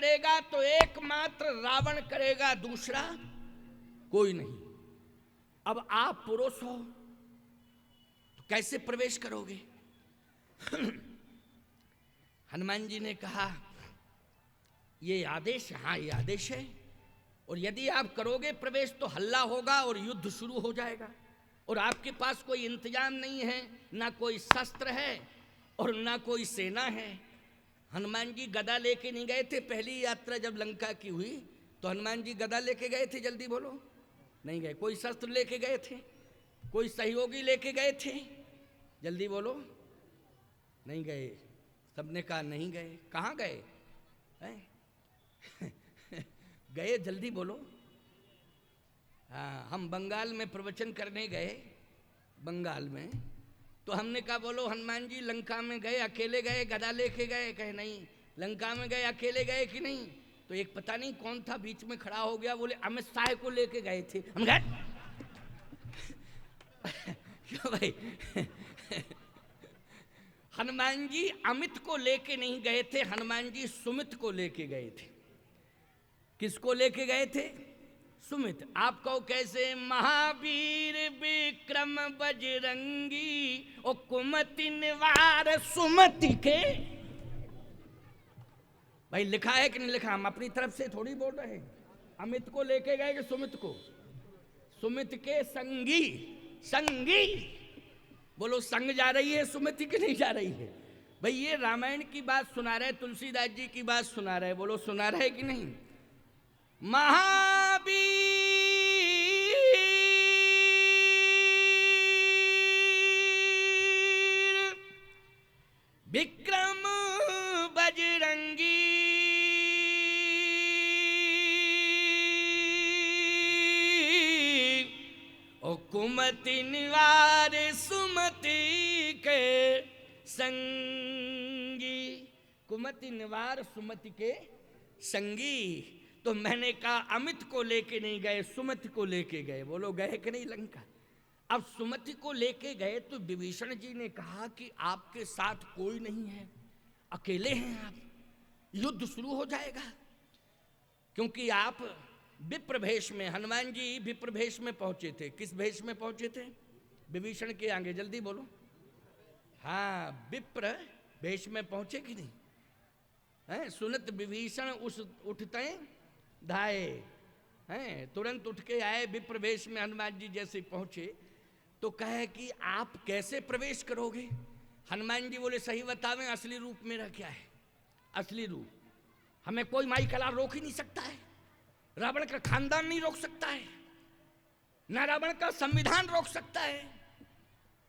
करेगा तो एकमात्र रावण करेगा, दूसरा कोई नहीं। अब आप पुरुष हो तो कैसे प्रवेश करोगे? हनुमान जी ने कहा ये आदेश, हाँ ये आदेश है, और यदि आप करोगे प्रवेश तो हल्ला होगा और युद्ध शुरू हो जाएगा, और आपके पास कोई इंतजाम नहीं है, ना कोई शस्त्र है और ना कोई सेना है। हनुमान जी गदा लेके नहीं गए थे। पहली यात्रा जब लंका की हुई तो हनुमान जी गदा लेके गए थे? जल्दी बोलो, नहीं गए। कोई शस्त्र लेके गए थे? कोई सहयोगी लेके गए थे? जल्दी बोलो, नहीं गए। सबने कहा नहीं गए। कहाँ गए हैं? गए, जल्दी बोलो। हाँ, हम बंगाल में प्रवचन करने गए, बंगाल में, तो हमने कहा बोलो हनुमान जी लंका में गए अकेले गए, गदा लेके गए? कहे नहीं। लंका में गए अकेले गए कि नहीं? तो एक पता नहीं कौन था बीच में खड़ा हो गया, बोले अमित शाह को लेके गए थे। हम गए क्यों भाई? हनुमान जी अमित को लेके नहीं गए थे, हनुमान जी सुमित को लेके गए थे। किसको लेके गए थे? सुमित। आप कहो कैसे? महावीर विक्रम बजरंगी और कुमति निवार सुमति के। भाई लिखा है कि नहीं लिखा? हम अपनी तरफ से थोड़ी बोल रहे हैं। अमित को लेके गए कि सुमित को? सुमित के संगी। संगी बोलो, संग जा रही है सुमति की नहीं जा रही है? भाई ये रामायण की बात सुना रहे, तुलसीदास जी की बात सुना रहे, बोलो सुना रहे कि नहीं? महावीर विक्रम बजरंगी और कुमति निवार सुमति के संगी। कुमति निवार सुमति के संगी। तो मैंने कहा अमित को लेके नहीं गए, सुमति को लेके गए। बोलो गए कि नहीं लंका? अब सुमति को लेके गए तो विभीषण जी ने कहा कि आपके साथ कोई नहीं है, अकेले हैं आप, युद्ध शुरू हो जाएगा। क्योंकि आप विप्र भेष में, हनुमान जी विप्र भेष में पहुंचे थे। किस भेष में पहुंचे थे? विभीषण के आगे, जल्दी बोलो। हाँ, विप्र भेष में पहुंचे कि नहीं? हैं? सुनत विभीषण उस उठते धाये, हैं? तुरंत उठ के आए विप्र भेष में। हनुमान जी जैसे पहुंचे तो कहे कि आप कैसे प्रवेश करोगे? हनुमान जी बोले सही बतावें, असली रूप मेरा क्या है? असली रूप हमें कोई माई कला रोक ही नहीं सकता है, रावण का खानदान नहीं रोक सकता है, ना रावण का संविधान रोक सकता है।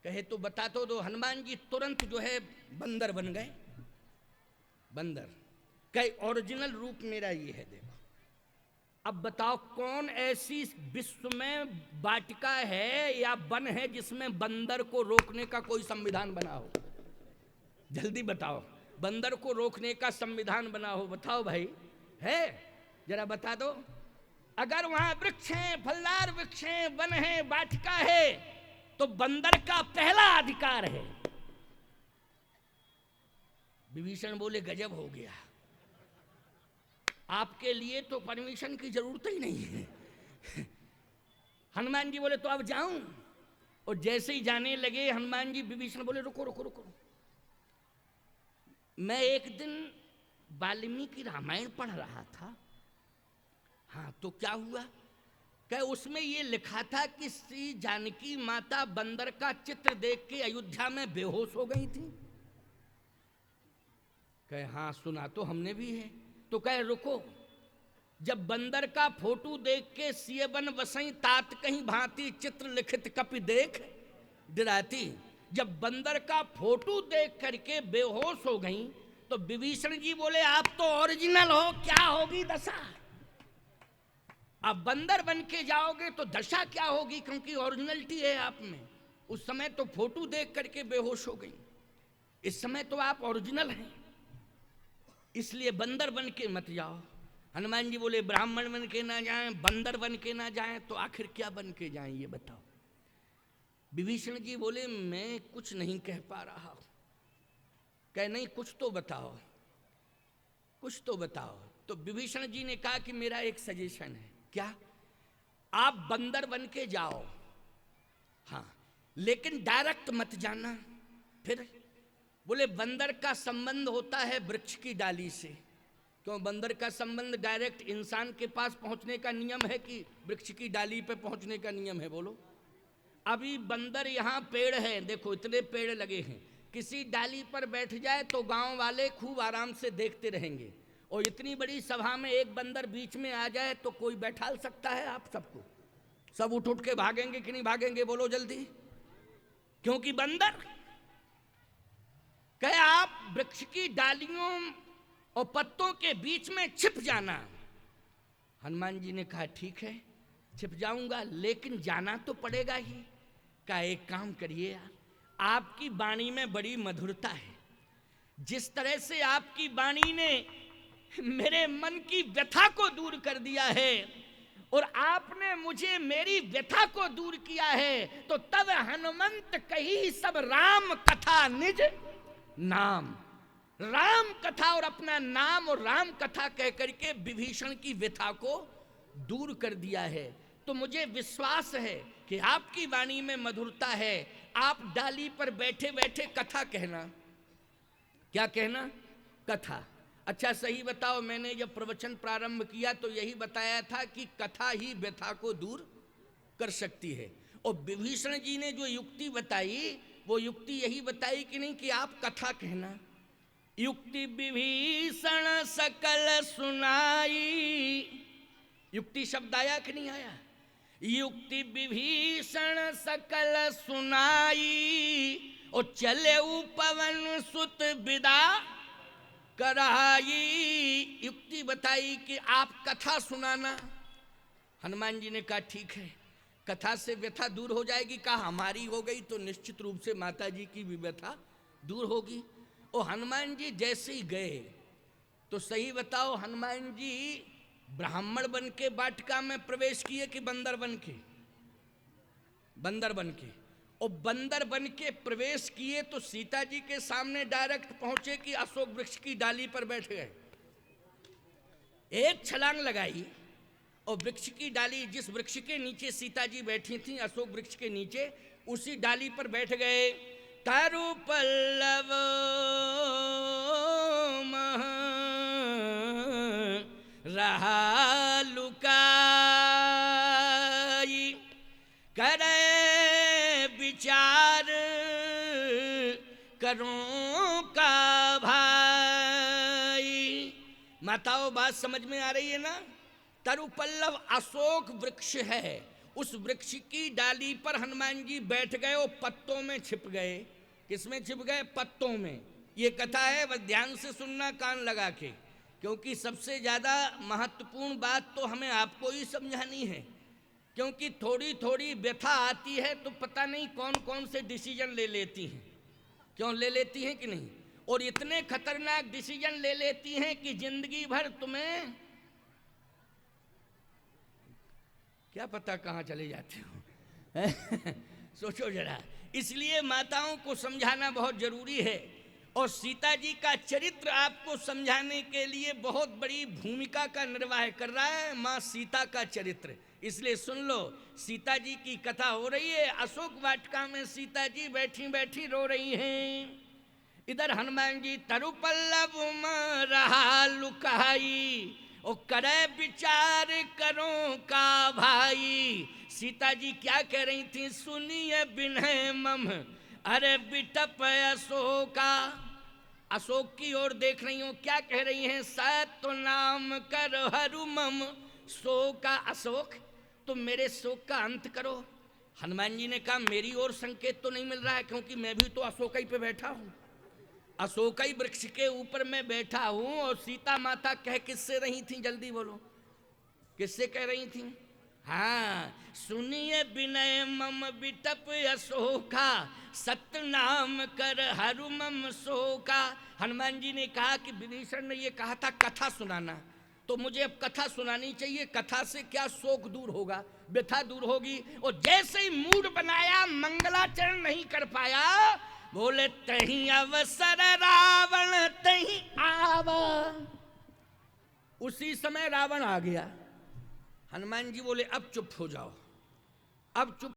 कहे तो बता तो दो। हनुमान जी तुरंत जो है बंदर बन गए। बंदर कई ओरिजिनल रूप मेरा ये है, देखो। अब बताओ कौन ऐसी विश्व में वाटिका है या वन है जिसमें बंदर को रोकने का कोई संविधान बना हो? जल्दी बताओ, बंदर को रोकने का संविधान बना हो? बताओ भाई, है? जरा बता दो। अगर वहां वृक्ष हैं, फलदार वृक्ष हैं, वन है, वाटिका है, तो बंदर का पहला अधिकार है। विभीषण बोले गजब हो गया, आपके लिए तो परमिशन की जरूरत ही नहीं है। हनुमान जी बोले तो अब जाऊं? और जैसे ही जाने लगे हनुमान जी, विभीषण बोले रुको रुको रुको। मैं एक दिन वाल्मीकि रामायण पढ़ रहा था। हाँ, तो क्या हुआ? क्या उसमें ये लिखा था कि श्री जानकी माता बंदर का चित्र देख के अयोध्या में बेहोश हो गई थी? कहे हाँ सुना तो हमने भी है। तो कहे रुको, जब बंदर का फोटो देख के सियबन वसई तात कहीं भांति चित्र लिखित कपि देख डराती, जब बंदर का फोटो देख करके बेहोश हो गई तो विभीषण जी बोले आप तो ओरिजिनल हो, क्या होगी दशा? अब बंदर बन के जाओगे तो दशा क्या होगी? क्योंकि ओरिजिनलिटी है आप में। उस समय तो फोटो देख करके बेहोश हो गई, इस समय तो आप ओरिजिनल हैं, इसलिए बंदर बन के मत जाओ। हनुमान जी बोले ब्राह्मण बन के ना जाएं, बंदर बन के ना जाएं, तो आखिर क्या बन के जाएं ये बताओ। विभीषण जी बोले मैं कुछ नहीं कह पा रहा। कहे नहीं कुछ तो बताओ, कुछ तो बताओ। तो विभीषण जी ने कहा कि मेरा एक सजेशन है। क्या? आप बंदर बन के जाओ, हाँ, लेकिन डायरेक्ट मत जाना। फिर बोले बंदर का संबंध होता है वृक्ष की डाली से। क्यों? बंदर का संबंध डायरेक्ट इंसान के पास पहुंचने का नियम है कि वृक्ष की डाली पे पहुंचने का नियम है? बोलो। अभी बंदर यहाँ पेड़ है, देखो इतने पेड़ लगे हैं, किसी डाली पर बैठ जाए तो गांव वाले खूब आराम से देखते रहेंगे, और इतनी बड़ी सभा में एक बंदर बीच में आ जाए तो कोई बैठा सकता है आप सबको? सब उठ उठ के भागेंगे कि नहीं भागेंगे? बोलो जल्दी। क्योंकि बंदर कहे आप वृक्ष की डालियों और पत्तों के बीच में छिप जाना। हनुमान जी ने कहा ठीक है, छिप जाऊंगा, लेकिन जाना तो पड़ेगा ही। कहा एक काम करिए यार, आपकी वाणी में बड़ी मधुरता है, जिस तरह से आपकी वाणी ने मेरे मन की व्यथा को दूर कर दिया है और आपने मुझे मेरी व्यथा को दूर किया है, तो तब हनुमंत कही सब राम कथा निज नाम। राम कथा और अपना नाम और राम कथा कह करके विभीषण की व्यथा को दूर कर दिया है। तो मुझे विश्वास है कि आपकी वाणी में मधुरता है। आप डाली पर बैठे बैठे कथा कहना। क्या कहना? कथा। अच्छा सही बताओ, मैंने जब प्रवचन प्रारंभ किया तो यही बताया था कि कथा ही व्यथा को दूर कर सकती है। और विभीषण जी ने जो युक्ति बताई, वो युक्ति यही बताई कि नहीं कि आप कथा कहना। युक्ति विभीषण सकल सुनाई। युक्ति शब्द आया कि नहीं आया? युक्ति विभीषण सकल सुनाई, और चले पवन सुत विदा कराई। युक्ति बताई कि आप कथा सुनाना। हनुमान जी ने कहा ठीक है, कथा से व्यथा दूर हो जाएगी। कहा हमारी हो गई तो निश्चित रूप से माता जी की भी व्यथा दूर होगी। और हनुमान जी जैसे ही गए, तो सही बताओ हनुमान जी ब्राह्मण बन के वाटिका में प्रवेश किए कि बंदर बन के? बंदर बन के। और बंदर बन के प्रवेश किए तो सीता जी के सामने डायरेक्ट पहुंचे कि अशोक वृक्ष की डाली पर बैठ गए। एक छलांग लगाई और वृक्ष की डाली, जिस वृक्ष के नीचे सीता जी बैठी थी, अशोक वृक्ष के नीचे, उसी डाली पर बैठ गए। तारु पल्लव मह रहा लुकाई, करे विचार करूं का भाई। माताओं बात समझ में आ रही है ना? तरुपल्लव अशोक वृक्ष है, उस वृक्ष की डाली पर हनुमान जी बैठ गए और पत्तों में छिप गए। किसमें छिप गए? पत्तों में। ये कथा है, बस ध्यान से सुनना कान लगा के, क्योंकि सबसे ज़्यादा महत्वपूर्ण बात तो हमें आपको ही समझानी है। क्योंकि थोड़ी थोड़ी व्यथा आती है तो पता नहीं कौन कौन से डिसीजन ले लेती हैं। क्यों ले लेती हैं कि नहीं? और इतने खतरनाक डिसीजन ले लेती हैं कि जिंदगी भर तुम्हें क्या पता कहाँ चले जाते हो। सोचो जरा। इसलिए माताओं को समझाना बहुत जरूरी है, और सीता जी का चरित्र आपको समझाने के लिए बहुत बड़ी भूमिका का निर्वाह कर रहा है माँ सीता का चरित्र। इसलिए सुन लो, सीता जी की कथा हो रही है। अशोक वाटिका में सीता जी बैठी बैठी रो रही हैं। इधर हनुमान जी तरुपल्लव में रहा लुकाई, ओ करे विचार करो का भाई। सीता जी क्या कह रही थी? सुनिए बिनय मम अरे बिटप अशोका। अशोक की ओर देख रही हूँ, क्या कह रही हैं? सत नाम कर हरु मम शोका। अशोक तुम मेरे शोक का अंत करो। हनुमान जी ने कहा मेरी ओर संकेत तो नहीं मिल रहा है, क्योंकि मैं भी तो अशोक पे बैठा हूँ, अशोक वृक्ष के ऊपर मैं बैठा हूँ। और सीता माता कह किससे रही थी? जल्दी बोलो, किससे कह रही थी? हाँ, सुनिए विनय मम बिटप अशोका, सत्य नाम कर हरु मम शोका। हनुमान जी ने कहा कि विभीषण ने ये कहा था कथा सुनाना, तो मुझे अब कथा सुनानी चाहिए। कथा से क्या शोक दूर होगा, व्यथा दूर होगी। और जैसे ही मूड बनाया, मंगलाचरण नहीं कर पाया, बोले तहीं अवसर रावण तहीं आवा। उसी समय रावण आ गया। हनुमान जी बोले अब चुप हो जाओ, अब चुप